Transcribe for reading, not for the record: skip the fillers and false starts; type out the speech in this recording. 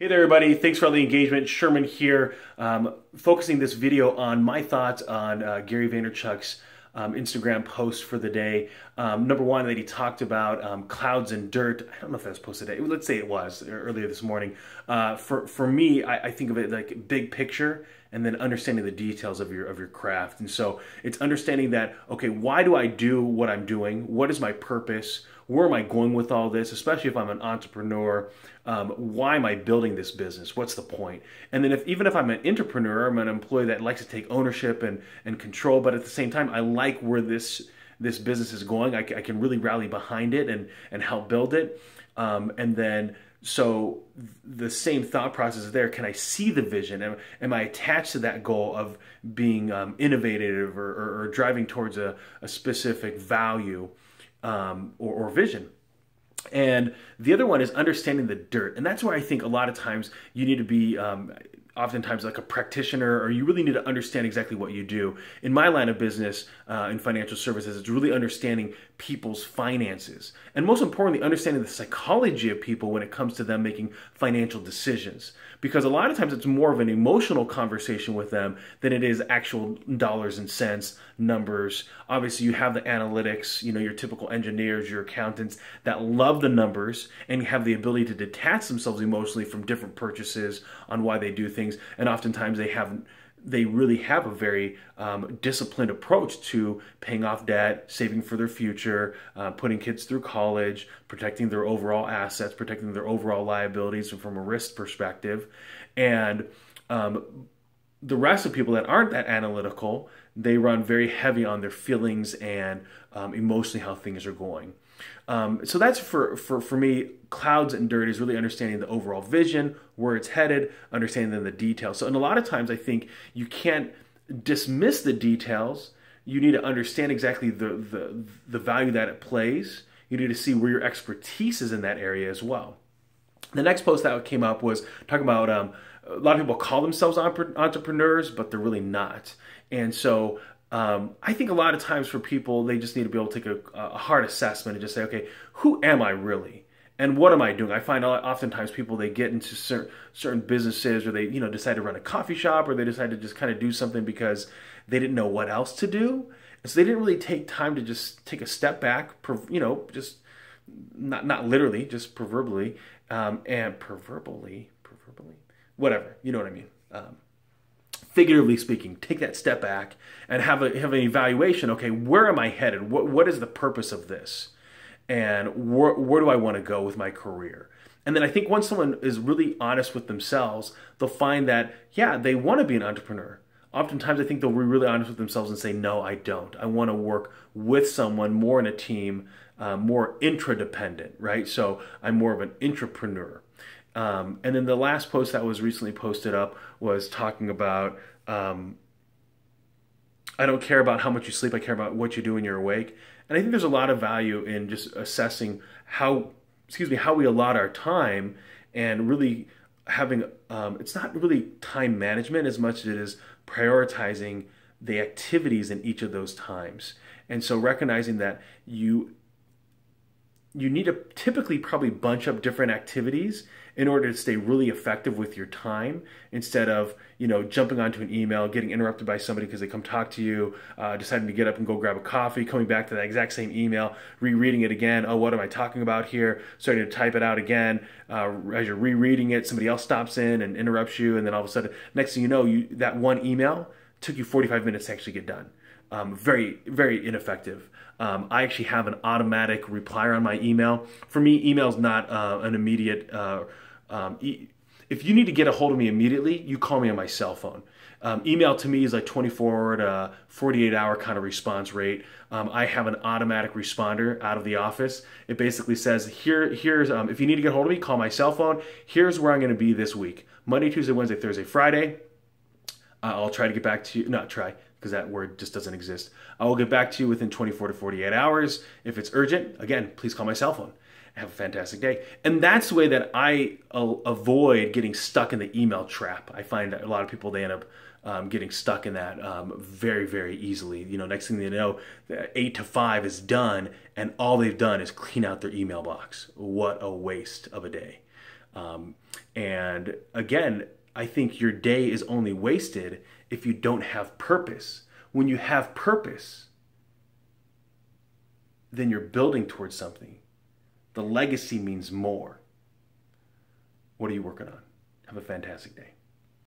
Hey there, everybody. Thanks for all the engagement. Sherman here, focusing this video on my thoughts on Gary Vaynerchuk's Instagram post for the day. Number one, that he talked about clouds and dirt. I don't know if that was posted today. Let's say it was earlier this morning. For me, I think of it like big picture and then understanding the details of your craft. And so it's understanding that, okay, why do I do what I'm doing? What is my purpose? Where am I going with all this? Especially if I'm an entrepreneur, why am I building this business? What's the point? And then even if I'm an entrepreneur, I'm an employee that likes to take ownership and control, but at the same time, I like where this business is going. I can really rally behind it and help build it. And then so the same thought process is there. Can I see the vision? Am I attached to that goal of being innovative or driving towards a specific value or vision? And the other one is understanding the dirt. And that's where I think a lot of times you need to be oftentimes like a practitioner, or you really need to understand exactly what you do. In my line of business, in financial services, it's really understanding people's finances. And most importantly, understanding the psychology of people when it comes to them making financial decisions. Because a lot of times it's more of an emotional conversation with them than it is actual dollars and cents, numbers. Obviously, you have the analytics, your typical engineers, your accountants that love the numbers and have the ability to detach themselves emotionally from different purchases on why they do things. And oftentimes they really have a very disciplined approach to paying off debt, saving for their future, putting kids through college, protecting their overall assets, protecting their overall liabilities from a risk perspective. And the rest of people that aren't that analytical, they run very heavy on their feelings and emotionally how things are going. So that's for me, clouds and dirt is really understanding the overall vision, where it's headed, understanding then the details. So, and a lot of times I think you can't dismiss the details. You need to understand exactly the value that it plays. You need to see where your expertise is in that area as well. The next post that came up was talking about a lot of people call themselves entrepreneurs, but they're really not. And so I think a lot of times for people, they just need to be able to take a hard assessment and just say, okay, who am I really? And what am I doing? I find oftentimes people, they get into certain businesses, or they decide to run a coffee shop, or they decide to just kind of do something because they didn't know what else to do. And so they didn't really take time to just take a step back, just not literally, just proverbially, whatever, you know what I mean. Figuratively speaking, take that step back and have an evaluation. Okay, where am I headed? What is the purpose of this? And where do I want to go with my career? And then I think once someone is really honest with themselves, they'll find that, yeah, they want to be an entrepreneur. Oftentimes I think they'll be really honest with themselves and say, no, I don't. I want to work with someone, more in a team, more intradependent, right? So I'm more of an intrapreneur. And then the last post that was recently posted up was talking about, I don't care about how much you sleep, I care about what you do when you're awake. And I think there's a lot of value in just assessing how we allot our time, and really having, it's not really time management as much as it is prioritizing the activities in each of those times. And so recognizing that you need to typically probably bunch up different activities in order to stay really effective with your time, instead of jumping onto an email, getting interrupted by somebody because they come talk to you, deciding to get up and go grab a coffee, coming back to that exact same email, rereading it again. Oh, what am I talking about here? Starting to type it out again. As you're rereading it, somebody else stops in and interrupts you, and then all of a sudden, next thing you know, that one email took you 45 minutes to actually get done. Very, very ineffective. I actually have an automatic replier on my email. For me, email is not an immediate. If you need to get a hold of me immediately, you call me on my cell phone. Email to me is like 24 to 48 hour kind of response rate. I have an automatic responder out of the office. It basically says, here's if you need to get a hold of me, call my cell phone. Here's where I'm going to be this week: Monday, Tuesday, Wednesday, Thursday, Friday. I'll try to get back to you. Not try, because that word just doesn't exist. I will get back to you within 24 to 48 hours. If it's urgent, again, please call my cell phone. Have a fantastic day. And that's the way that I avoid getting stuck in the email trap. I find that a lot of people, they end up getting stuck in that very, very easily. Next thing they know, 8 to 5 is done, and all they've done is clean out their email box. What a waste of a day. And again, I think your day is only wasted if you don't have purpose. When you have purpose, then you're building towards something. The legacy means more. What are you working on? Have a fantastic day.